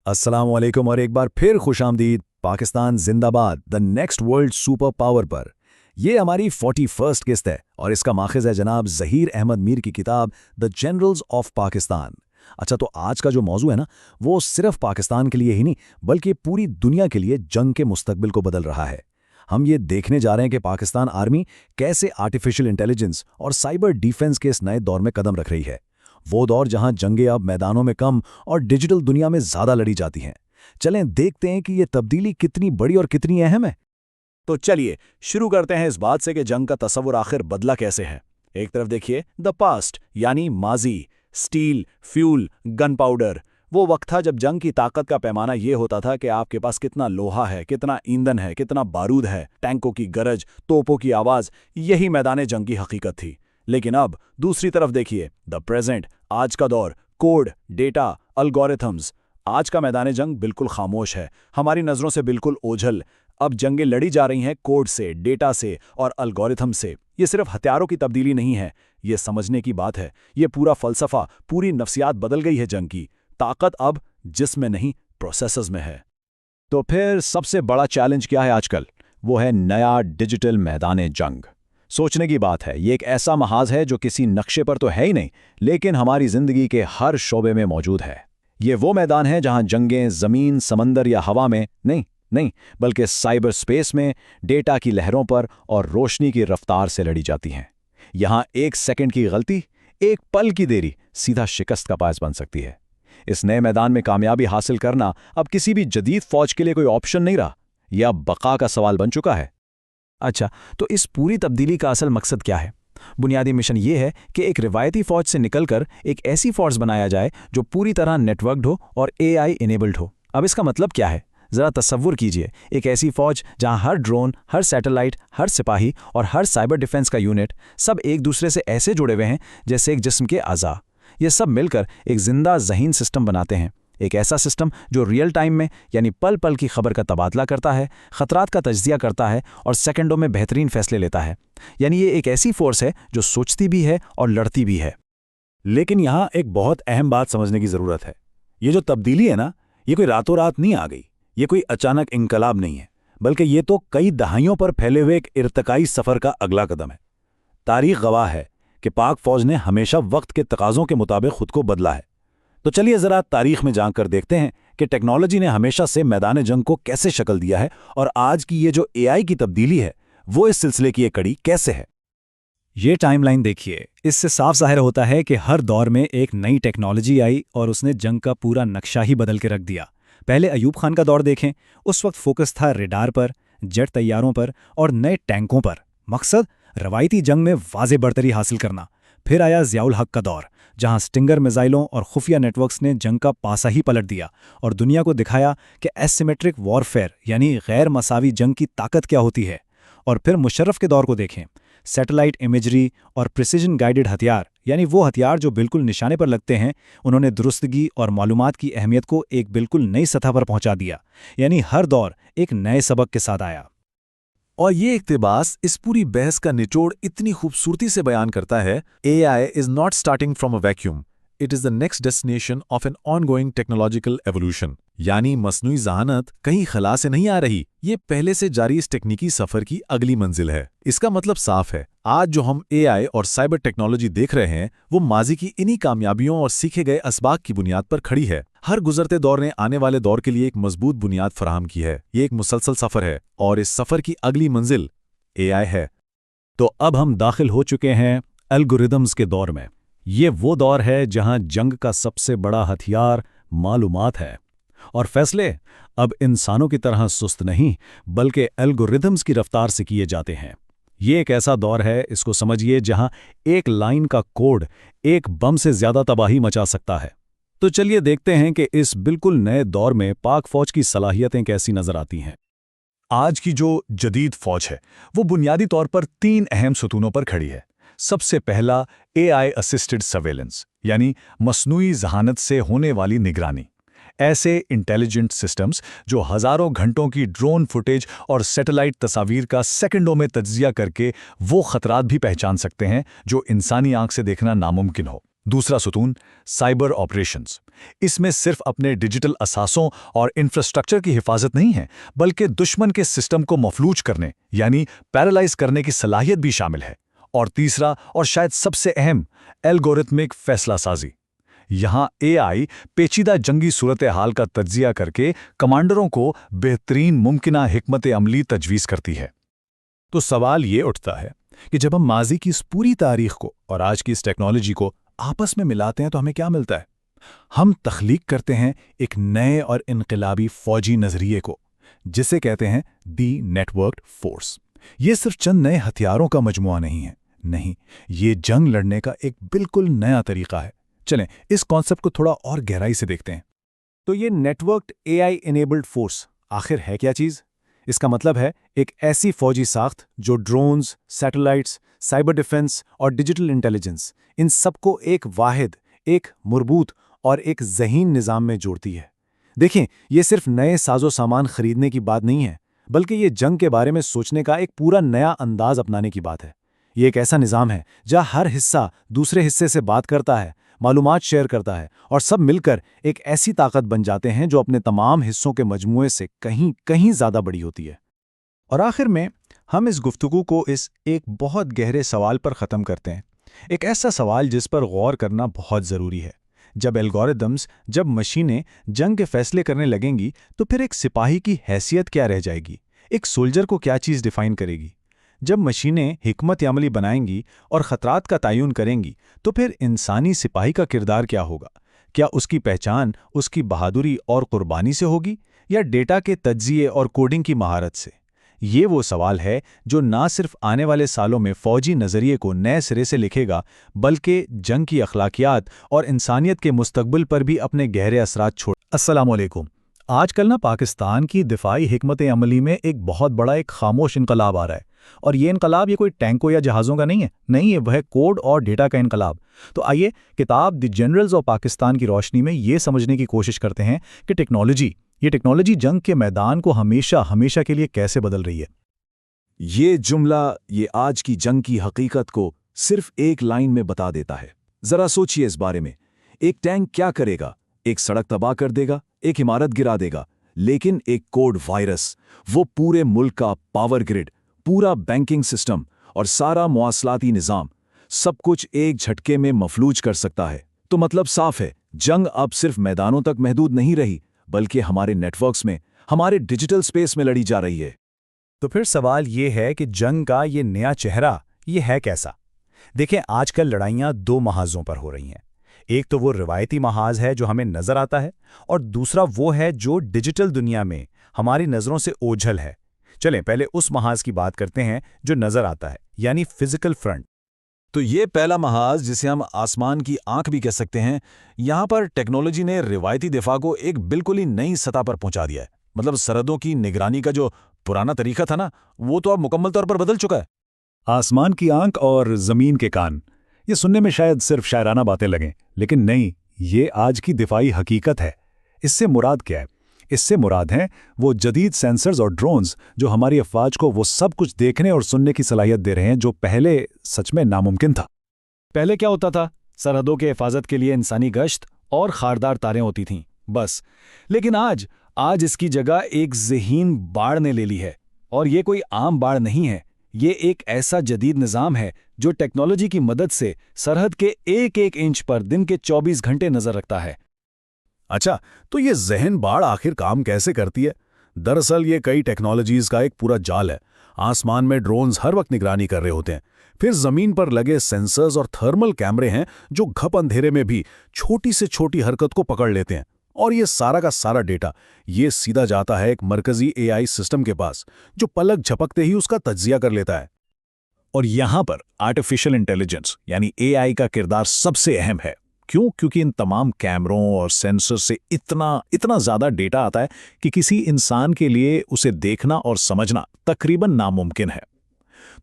अस्सलाम वालेकुम और एक बार फिर खुशामदीद पाकिस्तान जिंदाबाद the next world super power पर। ये हमारी 41st किस्त है और इसका माखिज है जनाब ज़हीर अहमद मीर की किताब द जनरल्स ऑफ पाकिस्तान। अच्छा, तो आज का जो मौजू है ना, वो सिर्फ पाकिस्तान के लिए ही नहीं बल्कि पूरी दुनिया के लिए जंग के मुस्तकबिल को बदल रहा है। हम ये देखने जा रहे हैं कि पाकिस्तान आर्मी कैसे आर्टिफिशियल इंटेलिजेंस और साइबर डिफेंस के इस नए दौर में कदम रख रही है। वो दौर जहां जंगें अब मैदानों में कम और डिजिटल दुनिया में ज्यादा लड़ी जाती हैं। चलें देखते हैं कि ये तब्दीली कितनी बड़ी और कितनी अहम है। तो चलिए शुरू करते हैं इस बात से कि जंग का तस्वुर आखिर बदला कैसे है। एक तरफ देखिए द पास्ट यानी माजी, स्टील, फ्यूल, गन पाउडर। वो वक्त था जब जंग की ताकत का पैमाना ये होता था कि आपके पास कितना लोहा है, कितना ईंधन है, कितना बारूद है, टैंकों की गरज, तोपों की आवाज, यही मैदान जंग की हकीकत थी। लेकिन अब दूसरी तरफ देखिए द प्रेजेंट, आज का दौर, कोड, डेटा, अल्गोरिथम्स। आज का मैदान जंग बिल्कुल खामोश है, हमारी नजरों से बिल्कुल ओझल। अब जंगें लड़ी जा रही हैं कोड से, डेटा से और अल्गोरिथम से। ये सिर्फ हथियारों की तब्दीली नहीं है, ये समझने की बात है। ये पूरा फलसफा, पूरी नफ्सियात बदल गई है। जंग की ताकत अब जिस्म में नहीं, प्रोसेसर्स में है। तो फिर सबसे बड़ा चैलेंज क्या है आजकल? वो है नया डिजिटल मैदान जंग। सोचने की बात है, ये एक ऐसा महाज है जो किसी नक्शे पर तो है ही नहीं, लेकिन हमारी जिंदगी के हर शोबे में मौजूद है। ये वो मैदान है जहां जंगें जमीन, समंदर या हवा में नहीं बल्कि साइबर स्पेस में, डेटा की लहरों पर और रोशनी की रफ्तार से लड़ी जाती हैं। यहां एक सेकंड की गलती, एक पल की देरी सीधा शिकस्त का बायस बन सकती है। इस नए मैदान में कामयाबी हासिल करना अब किसी भी जदीद फौज के लिए कोई ऑप्शन नहीं रहा, यह अब बका का सवाल बन चुका है। अच्छा, तो इस पूरी तब्दीली का असल मकसद क्या है? बुनियादी मिशन ये है कि एक रिवायती फौज से निकलकर एक ऐसी फोर्स बनाया जाए जो पूरी तरह नेटवर्क्ड हो और AI इनेबल्ड हो। अब इसका मतलब क्या है? ज़रा तसव्वुर कीजिए, एक ऐसी फौज जहां हर ड्रोन, हर सैटेलाइट, हर सिपाही और हर साइबर डिफेंस का यूनिट सब एक दूसरे से ऐसे जुड़े हुए हैं जैसे एक जिस्म के अज़ा। ये सब मिलकर एक जिंदा ज़हीन सिस्टम बनाते हैं। एक ऐसा सिस्टम जो रियल टाइम में यानी पल पल की खबर का तबादला करता है, खतरात का तज्जिया करता है और सेकंडों में बेहतरीन फैसले लेता है। यानी ये एक ऐसी फोर्स है जो सोचती भी है और लड़ती भी है। लेकिन यहाँ एक बहुत अहम बात समझने की ज़रूरत है। ये जो तब्दीली है ना, ये कोई रातों रात नहीं आ गई, ये कोई अचानक इनकलाब नहीं है, बल्कि ये तो कई दहाइयों पर फैले हुए एक इर्तकाई सफ़र का अगला कदम है। तारीख गवाह है कि पाक फौज ने हमेशा वक्त के तकाज़ों के मुताबिक खुद को बदला है। तो चलिए ज़रा तारीख में जाकर देखते हैं कि टेक्नोलॉजी ने हमेशा से मैदान जंग को कैसे शक्ल दिया है और आज की ये जो AI की तब्दीली है वो इस सिलसिले की एक कड़ी कैसे है। ये टाइमलाइन देखिए, इससे साफ ज़ाहिर होता है कि हर दौर में एक नई टेक्नोलॉजी आई और उसने जंग का पूरा नक्शा ही बदल के रख दिया। पहले अयूब खान का दौर देखें, उस वक्त फोकस था रेडार पर, जेट तैयारों पर और नए टैंकों पर। मकसद रवायती जंग में वाज़े बढ़तरी हासिल करना। फिर आया ज़ियाउल हक का दौर, जहां स्टिंगर मिसाइलों और खुफिया नेटवर्क्स ने जंग का पासा ही पलट दिया और दुनिया को दिखाया कि एसिमेट्रिक वॉरफेयर यानी गैर मसावी जंग की ताकत क्या होती है। और फिर मुशर्रफ के दौर को देखें, सैटेलाइट इमेजरी और प्रिसिजन गाइडेड हथियार यानी वो हथियार जो बिल्कुल निशाने पर लगते हैं, उन्होंने दुरुस्तगी और मालूमात की अहमियत को एक बिल्कुल नई सतह पर पहुंचा दिया। यानी हर दौर एक नए सबक के साथ आया। और ये इक्तिबास इस पूरी बहस का निचोड़ इतनी खूबसूरती से बयान करता है। AI is not starting from a vacuum. It is the next destination of an ongoing technological evolution. यानी मसनूई ज़हानत कहीं खला से नहीं आ रही, ये पहले से जारी इस टेक्निकी सफ़र की अगली मंजिल है। इसका मतलब साफ है, आज जो हम AI और साइबर टेक्नोलॉजी देख रहे हैं वो माजी की इन्हीं कामयाबियों और सीखे गए असबाक की बुनियाद पर खड़ी है। हर गुजरते दौर ने आने वाले दौर के लिए एक मजबूत बुनियाद फराहम की है। ये एक मुसलसल सफ़र है और इस सफ़र की अगली मंजिल AI है। तो अब हम दाखिल हो चुके हैं एल्गोरिदम्स के दौर में। ये वो दौर है जहां जंग का सबसे बड़ा हथियार मालूमात है और फैसले अब इंसानों की तरह सुस्त नहीं बल्कि एल्गोरिदम्स की रफ्तार से किए जाते हैं। ये एक ऐसा दौर है, इसको समझिए, जहां एक लाइन का कोड एक बम से ज्यादा तबाही मचा सकता है। तो चलिए देखते हैं कि इस बिल्कुल नए दौर में पाक फौज की सलाहियतें कैसी नजर आती हैं। आज की जो जदीद फौज है वो बुनियादी तौर पर 3 अहम सतूनों पर खड़ी है। सबसे पहला AI असिस्टेड सर्वेलेंस यानी मसनूई ज़हानत से होने वाली निगरानी। ऐसे इंटेलिजेंट सिस्टम्स जो हज़ारों घंटों की ड्रोन फुटेज और सैटेलाइट तस्वीर का सेकंडों में तज्जिया करके वो खतरात भी पहचान सकते हैं जो इंसानी आंख से देखना नामुमकिन हो। दूसरा सुतून साइबर ऑपरेशंस। इसमें सिर्फ अपने डिजिटल असासों और इंफ्रास्ट्रक्चर की हिफाजत नहीं है, बल्कि दुश्मन के सिस्टम को मफलूज करने यानी पैरालाइज करने की सलाहियत भी शामिल है। और तीसरा और शायद सबसे अहम, एल्गोरिथमिक फैसला साजी। यहां एआई पेचीदा जंगी सूरत हाल का तज्जिया करके कमांडरों को बेहतरीन मुमकिना हिकमत अमली तजवीज़ करती है। तो सवाल ये उठता है कि जब हम माजी की इस पूरी तारीख को और आज की इस टेक्नोलॉजी को आपस में मिलाते हैं तो हमें क्या मिलता है? हम तख्लीक करते हैं एक नए और इनकलाबी फौजी नजरिए को, जिसे कहते हैं दी नेटवर्क्ड फोर्स। ये सिर्फ चंद नए हथियारों का मजमुआ नहीं है, नहीं, ये जंग लड़ने का एक बिल्कुल नया तरीका है। चलें इस कॉन्सेप्ट को थोड़ा और गहराई से देखते हैं। तो ये नेटवर्क्ड एआई इनेबल्ड फोर्स आखिर है क्या चीज़? इसका मतलब है एक ऐसी फौजी साख्त जो ड्रोन्स, सैटेलाइट्स, साइबर डिफेंस और डिजिटल इंटेलिजेंस, इन सबको एक वाहिद, एक मरबूत और एक ज़हीन निज़ाम में जोड़ती है। देखें, ये सिर्फ नए साजो सामान खरीदने की बात नहीं है, बल्कि ये जंग के बारे में सोचने का एक पूरा नया अंदाज अपनाने की बात है। ये एक ऐसा निज़ाम है जहाँ हर हिस्सा दूसरे हिस्से से बात करता है, मालूमात शेयर करता है और सब मिलकर एक ऐसी ताकत बन जाते हैं जो अपने तमाम हिस्सों के मजमूए से कहीं कहीं ज़्यादा बड़ी होती है। और आखिर में हम इस गुफ्तगू को इस एक बहुत गहरे सवाल पर ख़त्म करते हैं, एक ऐसा सवाल जिस पर गौर करना बहुत ज़रूरी है। जब एल्गोरिदम्स, जब मशीनें जंग के फैसले करने लगेंगी तो फिर एक सिपाही की हैसियत क्या रह जाएगी? एक सोल्जर को क्या चीज़ डिफ़ाइन करेगी? जब मशीनें हिकमत अमली बनाएंगी और ख़तरात का तयन करेंगी तो फिर इंसानी सिपाही का किरदार क्या होगा? क्या उसकी पहचान उसकी बहादुरी और कुर्बानी से होगी या डेटा के तज्जिए और कोडिंग की महारत से? ये वो सवाल है जो ना सिर्फ आने वाले सालों में फ़ौजी नज़रिए को नए सिरे से लिखेगा, बल्कि जंग की अखलाकियात और इंसानियत के मुस्तकबिल पर भी अपने गहरे असरात छोड़। अस्सलाम वालेकुम। आजकल ना पाकिस्तान की दिफाई हिकमत अमली में एक बहुत बड़ा एक खामोश इनकलाब आ रहा है, और ये इनकलाब ये कोई टैंकों या जहाज़ों का नहीं है, वह कोड और डेटा का इनकलाब। तो आइए किताब द जनरल्स ऑफ पाकिस्तान की रोशनी में ये समझने की कोशिश करते हैं कि टेक्नोलॉजी जंग के मैदान को हमेशा हमेशा के लिए कैसे बदल रही है। ये जुमला ये आज की जंग की हकीकत को सिर्फ एक लाइन में बता देता है। जरा सोचिए इस बारे में। एक टैंक क्या करेगा? एक सड़क तबाह कर देगा, एक इमारत गिरा देगा, लेकिन एक कोड वायरस वो पूरे मुल्क का पावर ग्रिड, पूरा बैंकिंग सिस्टम और सारा मवासलाती निज़ाम सब कुछ एक झटके में मफलूज कर सकता है। तो मतलब साफ है, जंग अब सिर्फ मैदानों तक महदूद नहीं रही, बल्कि हमारे नेटवर्क्स में, हमारे डिजिटल स्पेस में लड़ी जा रही है। तो फिर सवाल ये है कि जंग का ये नया चेहरा ये है कैसा? देखें, आजकल लड़ाइयाँ दो महाजों पर हो रही हैं। एक तो वो रिवायती महाज है जो हमें नज़र आता है, और दूसरा वो है जो डिजिटल दुनिया में हमारी नज़रों से ओझल है। चलें पहले उस महाज की बात करते हैं जो नज़र आता है, यानी फिजिकल फ्रंट। तो ये पहला महाज, जिसे हम आसमान की आंख भी कह सकते हैं, यहाँ पर टेक्नोलॉजी ने रिवायती दिफा को एक बिल्कुल ही नई सतह पर पहुंचा दिया है। मतलब सरहदों की निगरानी का जो पुराना तरीका था ना, वो तो अब मुकम्मल तौर पर बदल चुका है। आसमान की आंख और ज़मीन के कान, ये सुनने में शायद सिर्फ शायराना बातें लगें, लेकिन नहीं, ये आज की दिफाई हकीकत है। इससे मुराद क्या है? इससे मुराद हैं वो जदीद सेंसर्स और ड्रोन्स जो हमारी अफवाज को वो सब कुछ देखने और सुनने की सलाहियत दे रहे हैं जो पहले सच में नामुमकिन था। पहले क्या होता था? सरहदों के हिफाजत के लिए इंसानी गश्त और खारदार तारें होती थीं, बस। लेकिन आज इसकी जगह एक ज़हीन बाढ़ ने ले ली है। और ये कोई आम बाढ़ नहीं है, ये एक ऐसा जदीद निज़ाम है जो टेक्नोलॉजी की मदद से सरहद के एक एक इंच पर दिन के 24 घंटे नज़र रखता है। अच्छा, तो ये ज़हन बाढ़ आखिर काम कैसे करती है? दरअसल ये कई टेक्नोलॉजीज़ का एक पूरा जाल है। आसमान में ड्रोन्स हर वक्त निगरानी कर रहे होते हैं। फिर ज़मीन पर लगे सेंसर्स और थर्मल कैमरे हैं जो घप अंधेरे में भी छोटी से छोटी हरकत को पकड़ लेते हैं। और ये सारा का सारा डेटा ये सीधा जाता है एक मरकजी एआई सिस्टम के पास, जो पलक झपकते ही उसका तज्जिया कर लेता है। और यहाँ पर आर्टिफिशियल इंटेलिजेंस यानी एआई का किरदार सबसे अहम है। क्यों? क्योंकि इन तमाम कैमरों और सेंसर से इतना ज़्यादा डेटा आता है कि किसी इंसान के लिए उसे देखना और समझना तकरीबन नामुमकिन है।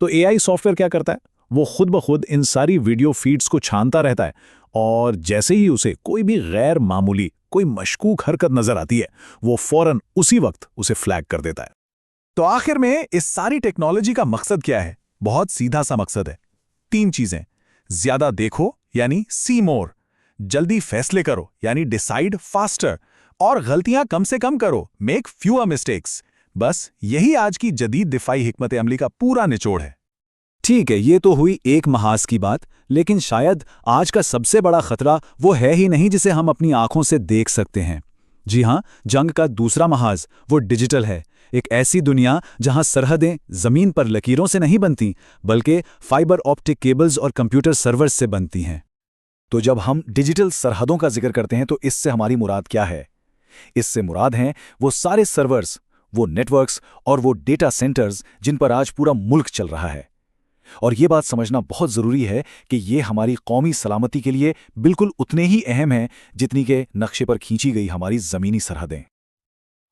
तो एआई सॉफ्टवेयर क्या करता है? वो खुद ब खुद इन सारी वीडियो फीड्स को छानता रहता है, और जैसे ही उसे कोई भी गैर मामूली, कोई मशकूक हरकत नजर आती है, वो फौरन उसी वक्त उसे फ्लैग कर देता है। तो आखिर में इस सारी टेक्नोलॉजी का मकसद क्या है? बहुत सीधा सा मकसद है। 3 चीजें: ज्यादा देखो यानी सी मोर, जल्दी फैसले करो यानी डिसाइड फास्टर, और गलतियां कम से कम करो, मेक फ्यूअर मिस्टेक्स। बस यही आज की जदीद दिफाई हिकमत अमली का पूरा निचोड़ है। ठीक है, ये तो हुई एक महाज की बात, लेकिन शायद आज का सबसे बड़ा खतरा वो है ही नहीं जिसे हम अपनी आंखों से देख सकते हैं। जी हां, जंग का दूसरा महाज वो डिजिटल है। एक ऐसी दुनिया जहां सरहदें जमीन पर लकीरों से नहीं बनती, बल्कि फाइबर ऑप्टिक केबल्स और कंप्यूटर सर्वर्स से बनती हैं। तो जब हम डिजिटल सरहदों का जिक्र करते हैं तो इससे हमारी मुराद क्या है? इससे मुराद हैं वो सारे सर्वर्स, वो नेटवर्क्स और वो डेटा सेंटर्स जिन पर आज पूरा मुल्क चल रहा है। और ये बात समझना बहुत ज़रूरी है कि ये हमारी कौमी सलामती के लिए बिल्कुल उतने ही अहम हैं जितनी के नक्शे पर खींची गई हमारी ज़मीनी सरहदें।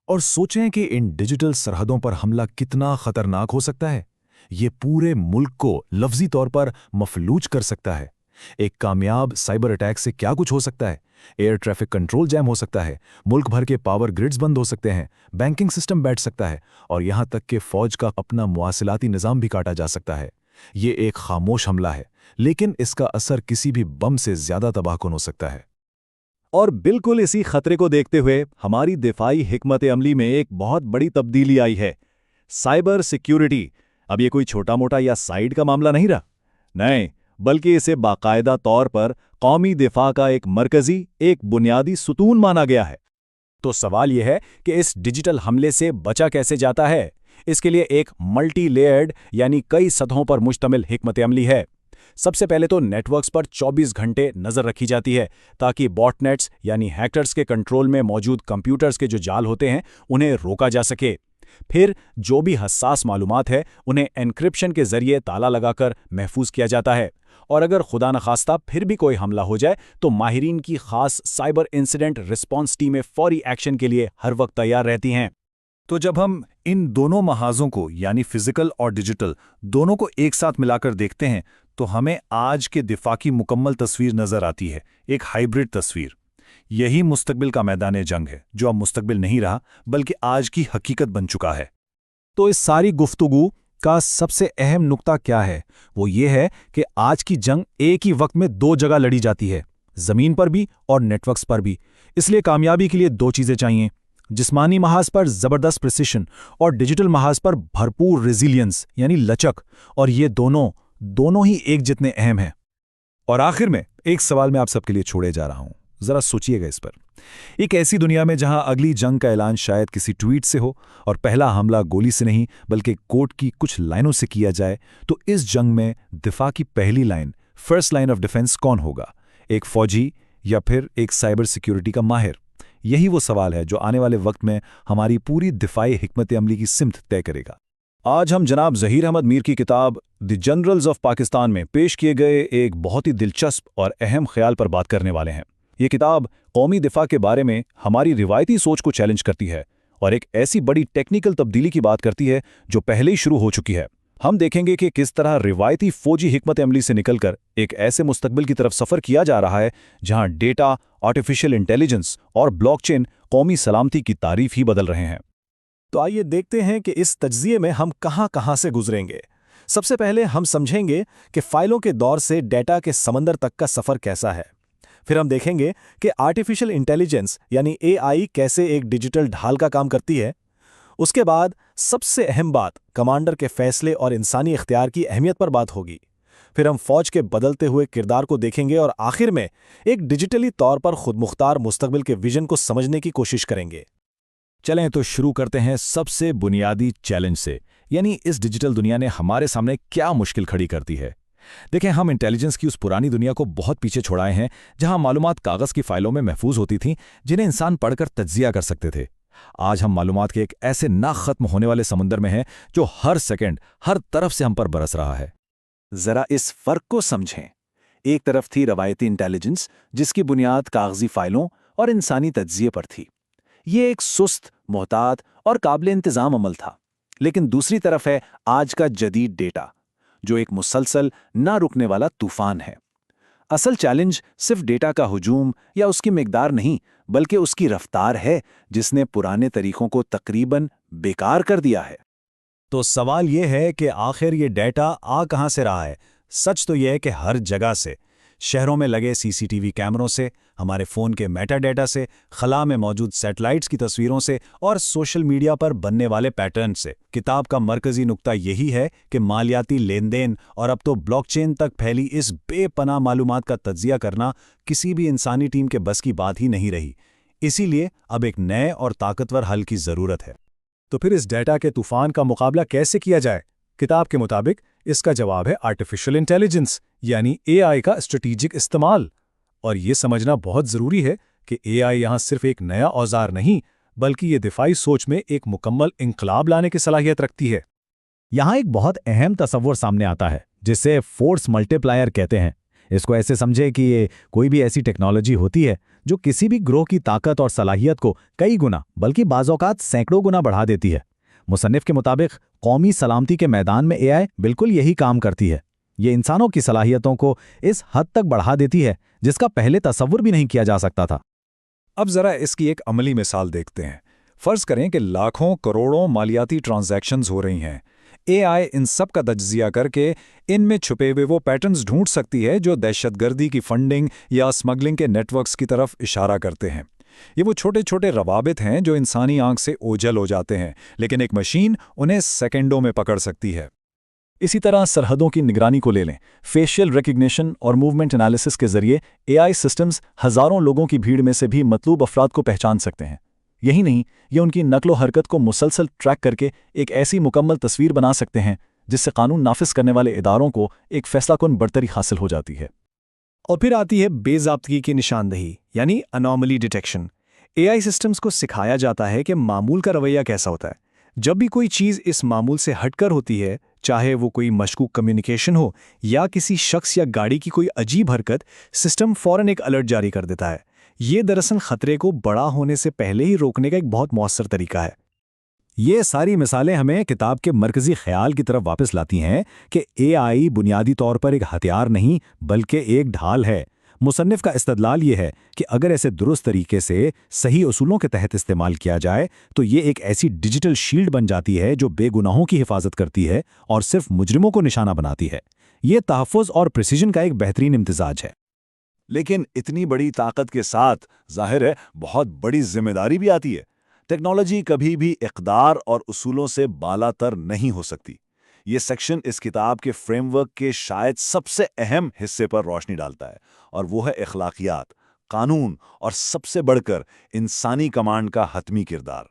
और सोचें कि इन डिजिटल सरहदों पर हमला कितना खतरनाक हो सकता है। ये पूरे मुल्क को लफ्जी तौर पर मफलूज कर सकता है। एक कामयाब साइबर अटैक से क्या कुछ हो सकता है? एयर ट्रैफिक कंट्रोल जैम हो सकता है, मुल्क भर के पावर ग्रिड्स बंद हो सकते हैं, बैंकिंग सिस्टम बैठ सकता है, और यहाँ तक कि फौज का अपना मुआसिलाती निज़ाम भी काटा जा सकता है। ये एक खामोश हमला है, लेकिन इसका असर किसी भी बम से ज़्यादा तबाहकुन हो सकता है। और बिल्कुल इसी खतरे को देखते हुए हमारी दिफाई हिकमत अमली में एक बहुत बड़ी तब्दीली आई है। साइबर सिक्योरिटी अब ये कोई छोटा मोटा या साइड का मामला नहीं रहा, नहीं, बल्कि इसे बाकायदा तौर पर कौमी दिफा का एक मरकजी, एक बुनियादी सुतून माना गया है। तो सवाल यह है कि इस डिजिटल हमले से बचा कैसे जाता है? इसके लिए एक मल्टी लेयर्ड यानी कई सतहों पर मुश्तमिल हिकमत अमली है। सबसे पहले तो नेटवर्क्स पर 24 घंटे नज़र रखी जाती है ताकि बॉटनेट्स यानी हैकर्स के कंट्रोल में मौजूद कंप्यूटर्स के जो जाल होते हैं उन्हें रोका जा सके। फिर जो भी हसास मालूमात है उन्हें एन्क्रिप्शन के जरिए ताला लगाकर महफूज किया जाता है, और अगर खुदा न खास्ता फिर भी कोई हमला हो जाए तो माहिरीन की खास साइबर इंसिडेंट रिस्पॉन्स टीमें फौरी एक्शन के लिए हर वक्त तैयार रहती हैं। तो जब हम इन दोनों महाजों को यानी फिजिकल और डिजिटल दोनों को एक साथ मिलाकर देखते हैं तो हमें आज के दिफा की मुकम्मल तस्वीर नजर आती है, एक हाइब्रिड तस्वीर। यही मुस्तकबिल का मैदान जंग है, जो अब मुस्तकबिल नहीं रहा बल्कि आज की हकीकत बन चुका है। तो इस सारी गुफ्तगू का सबसे अहम नुक्ता क्या है? वो ये है कि आज की जंग एक ही वक्त में दो जगह लड़ी जाती है, जमीन पर भी और नेटवर्क्स पर भी। इसलिए कामयाबी के लिए दो चीजें चाहिए, जिस्मानी महाज पर जबरदस्त प्रिसिशन और डिजिटल महाज पर भरपूर रेजिलियंस यानी लचक, और ये दोनों ही एक जितने अहम हैं। और आखिर में एक सवाल मैं आप सबके लिए छोड़े जा रहा हूं, जरा सोचिएगा इस पर। एक ऐसी दुनिया में जहां अगली जंग का ऐलान शायद किसी ट्वीट से हो और पहला हमला गोली से नहीं बल्कि कोड की कुछ लाइनों से किया जाए, तो इस जंग में दिफा की पहली line, first line of defence कौन होगा? एक फौजी या फिर एक साइबर सिक्योरिटी का माहिर? यही वो सवाल है जो आने वाले वक्त में हमारी पूरी दिफाई हिकमत अमली की सिमत तय करेगा। आज हम जनाब ज़हीर अहमद मीर की किताब द जनरल्स ऑफ पाकिस्तान में पेश किए गए एक बहुत ही दिलचस्प और अहम ख्याल पर बात करने वाले हैं। ये किताब कौमी दिफा के बारे में हमारी रिवायती सोच को चैलेंज करती है और एक ऐसी बड़ी टेक्निकल तब्दीली की बात करती है जो पहले ही शुरू हो चुकी है। हम देखेंगे कि किस तरह रिवायती फौजी हिकमत अमली से निकलकर एक ऐसे मुस्तकबिल की तरफ सफ़र किया जा रहा है जहां डेटा, आर्टिफिशियल इंटेलिजेंस और ब्लॉकचेन कौमी सलामती की तारीफ ही बदल रहे हैं। तो आइए देखते हैं कि इस तज्जिए में हम कहां से गुजरेंगे। सबसे पहले हम समझेंगे कि फाइलों के दौर से डेटा के समंदर तक का सफ़र कैसा है। फिर हम देखेंगे कि आर्टिफिशियल इंटेलिजेंस यानी AI कैसे एक डिजिटल ढाल का काम करती है। उसके बाद सबसे अहम बात, कमांडर के फैसले और इंसानी इख्तियार की अहमियत पर बात होगी। फिर हम फौज के बदलते हुए किरदार को देखेंगे और आखिर में एक डिजिटली तौर पर खुदमुख्तार मुस्तकबिल के विजन को समझने की कोशिश करेंगे। चलें तो शुरू करते हैं सबसे बुनियादी चैलेंज से, यानी इस डिजिटल दुनिया ने हमारे सामने क्या मुश्किल खड़ी करती है। देखें, हम इंटेलिजेंस की उस पुरानी दुनिया को बहुत पीछे छोड़ाए हैं जहां मालूमात कागज़ की फाइलों में महफूज होती थीं जिन्हें इंसान पढ़कर तज्जिया कर सकते थे। आज हम मालूमात के एक ऐसे ना खत्म होने वाले समुंदर में हैं जो हर सेकंड हर तरफ से हम पर बरस रहा है। जरा इस फर्क को समझें। एक तरफ थी रवायती इंटेलिजेंस जिसकी बुनियाद कागजी फाइलों और इंसानी तज्जिए पर थी। ये एक सुस्त, मोहतात और काबिल इंतजाम अमल था। लेकिन दूसरी तरफ है आज का जदीद डेटा, जो एक मुसलसल ना रुकने वाला तूफान है। असल चैलेंज सिर्फ डेटा का हुजूम या उसकी मिकदार नहीं, बल्कि उसकी रफ्तार है जिसने पुराने तरीकों को तकरीबन बेकार कर दिया है। तो सवाल ये है कि आखिर ये डेटा आ कहां से रहा है? सच तो यह है कि हर जगह से। शहरों में लगे सीसीटीवी कैमरों से, हमारे फ़ोन के मेटा डेटा से, खला में मौजूद सैटेलाइट्स की तस्वीरों से और सोशल मीडिया पर बनने वाले पैटर्न से। किताब का मरकज़ी नुक्ता यही है कि मालियाती लेन देन और अब तो ब्लॉकचेन तक फैली इस बेपनाह मालूमात का तज्जिया करना किसी भी इंसानी टीम के बस की बात ही नहीं रही। इसीलिए अब एक नए और ताकतवर हल की ज़रूरत है। तो फिर इस डेटा के तूफान का मुकाबला कैसे किया जाए? किताब के मुताबिक इसका जवाब है आर्टिफिशियल इंटेलिजेंस यानी एआई का स्ट्रेटेजिक इस्तेमाल। और ये समझना बहुत ज़रूरी है कि एआई यहाँ सिर्फ एक नया औजार नहीं, बल्कि ये दिफाई सोच में एक मुकम्मल इंकलाब लाने की सलाहियत रखती है। यहाँ एक बहुत अहम तस्वुर सामने आता है जिसे फोर्स मल्टीप्लायर कहते हैं। इसको ऐसे समझे कि ये कोई भी ऐसी टेक्नोलॉजी होती है जो किसी भी ग्रोह की ताकत और सलाहियत को कई गुना बल्कि बाज़-औक़ात सैकड़ों गुना बढ़ा देती है। मुसन्निफ के मुताबिक कौमी सलामती के मैदान में एआई बिल्कुल यही काम करती है। ये इंसानों की सलाहियतों को इस हद तक बढ़ा देती है जिसका पहले तसव्वुर भी नहीं किया जा सकता था। अब ज़रा इसकी एक अमली मिसाल देखते हैं। फ़र्ज़ करें कि लाखों करोड़ों मालियाती ट्रांजैक्शंस हो रही हैं। एआई इन सब का तज्ज़िया करके इनमें छुपे हुए वो पैटर्न्स ढूंढ सकती है जो दहशतगर्दी की फंडिंग या स्मगलिंग के नेटवर्क्स की तरफ इशारा करते हैं। ये वो छोटे छोटे रवाबित हैं जो इंसानी आंख से ओझल हो जाते हैं, लेकिन एक मशीन उन्हें सेकंडों में पकड़ सकती है। इसी तरह सरहदों की निगरानी को ले लें। फेशियल रिकग्निशन और मूवमेंट एनालिसिस के जरिए एआई सिस्टम्स हज़ारों लोगों की भीड़ में से भी मतलूब अफराद को पहचान सकते हैं। यही नहीं, ये उनकी नकलो हरकत को मुसलसल ट्रैक करके एक ऐसी मुकम्मल तस्वीर बना सकते हैं जिससे कानून नाफिज करने वाले इदारों को एक फैसलाकुन बढ़तरी हासिल हो जाती है। और फिर आती है बेज़ाब्तगी की निशानदही यानी अनॉमली डिटेक्शन। एआई सिस्टम्स को सिखाया जाता है कि मामूल का रवैया कैसा होता है। जब भी कोई चीज़ इस मामूल से हटकर होती है, चाहे वो कोई मशकूक कम्युनिकेशन हो या किसी शख्स या गाड़ी की कोई अजीब हरकत, सिस्टम फ़ौरन एक अलर्ट जारी कर देता है। ये दरअसल खतरे को बड़ा होने से पहले ही रोकने का एक बहुत मौसर तरीका है। ये सारी मिसालें हमें किताब के मरकज़ी ख्याल की तरफ वापस लाती हैं कि एआई बुनियादी तौर पर एक हथियार नहीं बल्कि एक ढाल है। मुसन्निफ का इस्तदलाल ये है कि अगर ऐसे दुरुस्त तरीके से सही उसूलों के तहत इस्तेमाल किया जाए तो ये एक ऐसी डिजिटल शील्ड बन जाती है जो बेगुनाहों की हिफाजत करती है और सिर्फ मुजरिमों को निशाना बनाती है। ये तहफ़्फ़ुज़ और प्रिसीजन का एक बेहतरीन इम्तिजाज है। लेकिन इतनी बड़ी ताकत के साथ ज़ाहिर है बहुत बड़ी जिम्मेदारी भी आती है। टेक्नोलॉजी कभी भी इक़दार और उसूलों से बालातर नहीं हो सकती। ये सेक्शन इस किताब के फ्रेमवर्क के शायद सबसे अहम हिस्से पर रोशनी डालता है, और वो है अखलाकियात, कानून और सबसे बढ़कर इंसानी कमांड का हतमी किरदार।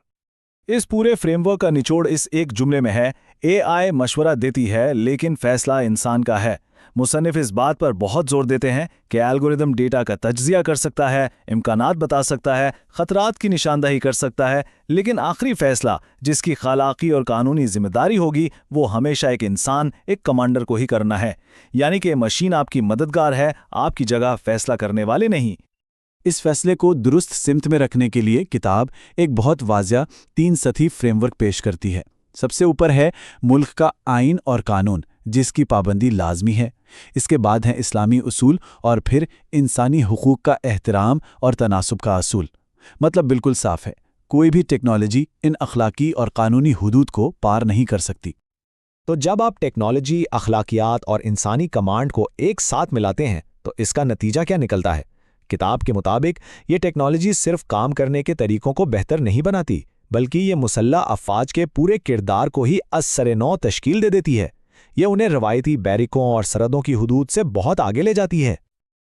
इस पूरे फ्रेमवर्क का निचोड़ इस एक जुमले में है, एआई मशवरा देती है लेकिन फैसला इंसान का है। मुसन्निफ इस बात पर बहुत जोर देते हैं कि एल्गोरिदम डेटा का तज्जिया कर सकता है, इम्कानात बता सकता है, खतरात की निशानदही कर सकता है, लेकिन आखिरी फैसला जिसकी खलाकी और कानूनी जिम्मेदारी होगी वो हमेशा एक इंसान, एक कमांडर को ही करना है। यानी कि मशीन आपकी मददगार है, आपकी जगह फैसला करने वाले नहीं। इस फैसले को दुरुस्त सिमत में रखने के लिए किताब एक बहुत वाज़िया 3 सतही फ्रेमवर्क पेश करती है। सबसे ऊपर है मुल्क का आइन और कानून जिसकी पाबंदी लाजमी है। इसके बाद हैं इस्लामी उसूल और फिर इंसानी हुकूक का एहतराम और तनासुब का असूल। मतलब बिल्कुल साफ है, कोई भी टेक्नोलॉजी इन अखलाकी और कानूनी हुदूद को पार नहीं कर सकती। तो जब आप टेक्नोलॉजी, अखलाकियात और इंसानी कमांड को एक साथ मिलाते हैं तो इसका नतीजा क्या निकलता है? किताब के मुताबिक ये टेक्नोलॉजी सिर्फ काम करने के तरीकों को बेहतर नहीं बनाती, बल्कि ये मुसल्लह अफवाज के पूरे किरदार को ही असर-ए-नौ तश्कील दे देती है। ये उन्हें रवायती बैरिकों और सरहदों की हुदूद से बहुत आगे ले जाती है।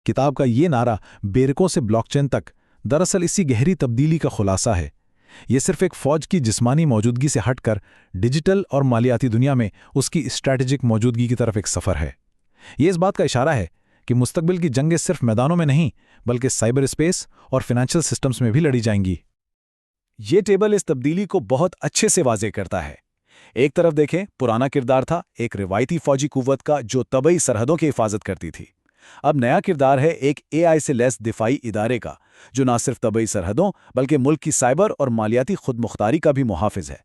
किताब का ये नारा बैरिकों से ब्लॉकचेन तक दरअसल इसी गहरी तब्दीली का खुलासा है। ये सिर्फ एक फौज की जिस्मानी मौजूदगी से हटकर डिजिटल और मालियाती दुनिया में उसकी स्ट्रैटेजिक मौजूदगी की तरफ एक सफ़र है। ये इस बात का इशारा है कि मुस्तकबिल की जंगें सिर्फ मैदानों में नहीं बल्कि साइबर स्पेस और फाइनेंशियल सिस्टम्स में भी लड़ी जाएंगी। ये टेबल इस तब्दीली को बहुत अच्छे से वाज़े करता है। एक तरफ देखें, पुराना किरदार था एक रिवायती फौजी कुव्वत का जो तबई सरहदों की हिफाजत करती थी। अब नया किरदार है एक एआई से लैस दिफाई इदारे का जो न सिर्फ तबई सरहदों बल्कि मुल्क की साइबर और मालियाती खुदमुख्तारी का भी मुहाफिज है।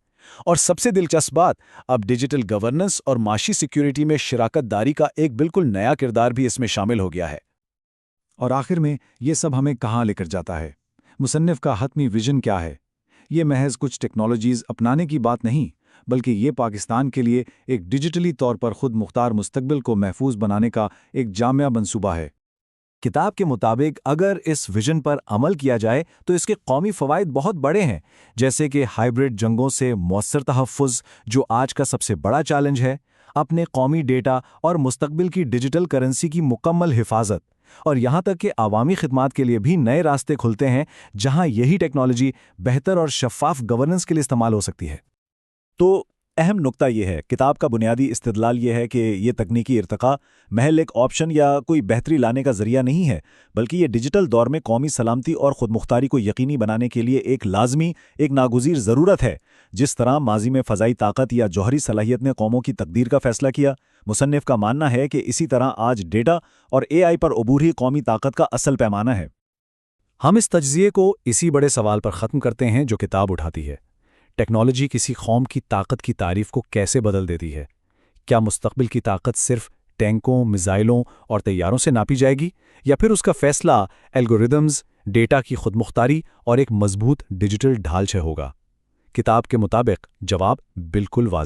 और सबसे दिलचस्प बात, अब डिजिटल गवर्नेंस और माशी सिक्योरिटी में शिराकत दारी का एक बिल्कुल नया किरदार भी इसमें शामिल हो गया है। और आखिर में ये सब हमें कहाँ लेकर जाता है? मुसन्निफ का हतमी विजन क्या है? ये महज कुछ टेक्नोलॉजीज़ अपनाने की बात नहीं, बल्कि ये पाकिस्तान के लिए एक डिजिटली तौर पर खुद मुख्तार मुस्तकबिल को महफूज बनाने का एक जामिया मंसूबा है। کتاب کے مطابق اگر اس ویژن پر عمل کیا جائے تو اس کے قومی فوائد بہت بڑے ہیں، جیسے کہ ہائبرڈ جنگوں سے مؤثر تحفظ، جو آج کا سب سے بڑا چیلنج ہے، اپنے قومی ڈیٹا اور مستقبل کی ڈیجیٹل کرنسی کی مکمل حفاظت، اور یہاں تک کہ عوامی خدمات کے لیے بھی نئے راستے کھلتے ہیں جہاں یہی ٹیکنالوجی بہتر اور شفاف گورننس کے لیے استعمال ہو سکتی ہے۔ تو اہم نقطہ یہ ہے، کتاب کا بنیادی استدلال یہ ہے کہ یہ تکنیکی ارتقاء محض ایک آپشن یا کوئی بہتری لانے کا ذریعہ نہیں ہے، بلکہ یہ ڈیجیٹل دور میں قومی سلامتی اور خود مختاری کو یقینی بنانے کے لیے ایک لازمی، ایک ناگزیر ضرورت ہے۔ جس طرح ماضی میں فضائی طاقت یا جوہری صلاحیت نے قوموں کی تقدیر کا فیصلہ کیا، مصنف کا ماننا ہے کہ اسی طرح آج ڈیٹا اور اے آئی پر عبور ہی قومی طاقت کا اصل پیمانہ ہے۔ ہم اس تجزیے کو اسی بڑے سوال پر ختم کرتے ہیں جو کتاب اٹھاتی ہے: ٹیکنالوجی کسی قوم کی طاقت کی تعریف کو کیسے بدل دیتی ہے؟ کیا مستقبل کی طاقت صرف ٹینکوں، میزائلوں اور طیاروں سے ناپی جائے گی، یا پھر اس کا فیصلہ الگورتھمز، ڈیٹا کی خود مختاری اور ایک مضبوط ڈیجیٹل ڈھانچے ہوگا؟ کتاب کے مطابق جواب بالکل واضح